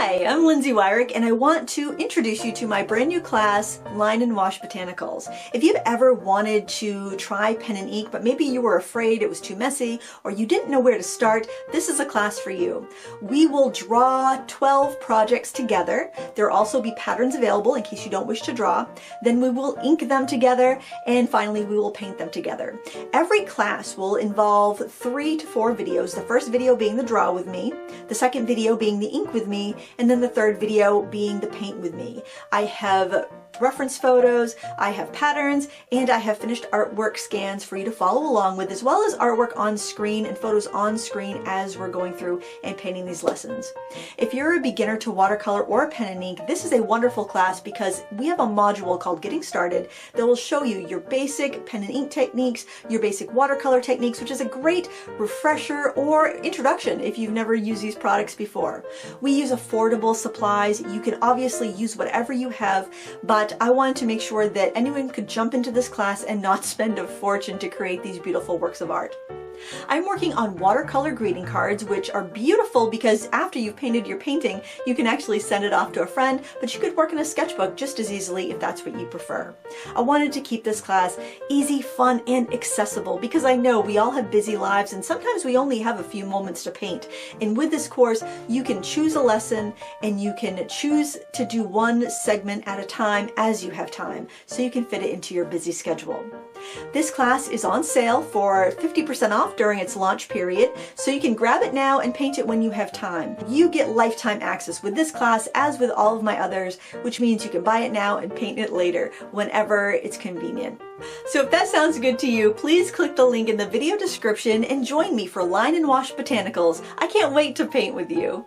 Hi, I'm Lindsay Weirich and I want to introduce you to my brand new class, Line and Wash Botanicals. If you've ever wanted to try pen and ink, but maybe you were afraid it was too messy or you didn't know where to start, this is a class for you. We will draw 12 projects together. There will also be patterns available in case you don't wish to draw. Then we will ink them together and finally we will paint them together. Every class will involve 3 to 4 videos. The first video being the draw with me, the second video being the ink with me, and then the third video being the paint with me. I have reference photos, I have patterns, and I have finished artwork scans for you to follow along with, as well as artwork on screen and photos on screen as we're going through and painting these lessons. If you're a beginner to watercolor or pen and ink, this is a wonderful class because we have a module called Getting Started that will show you your basic pen and ink techniques, your basic watercolor techniques, which is a great refresher or introduction if you've never used these products before. We use affordable supplies. You can obviously use whatever you have, but I wanted to make sure that anyone could jump into this class and not spend a fortune to create these beautiful works of art. I'm working on watercolor greeting cards, which are beautiful because after you've painted your painting, you can actually send it off to a friend, but you could work in a sketchbook just as easily if that's what you prefer. I wanted to keep this class easy, fun, and accessible because I know we all have busy lives and sometimes we only have a few moments to paint. And with this course, you can choose a lesson and you can choose to do one segment at a time as you have time, so you can fit it into your busy schedule. This class is on sale for 50% off during its launch period, so you can grab it now and paint it when you have time. You get lifetime access with this class as with all of my others, which means you can buy it now and paint it later whenever it's convenient. So if that sounds good to you, please click the link in the video description and join me for Line and Wash Botanicals. I can't wait to paint with you.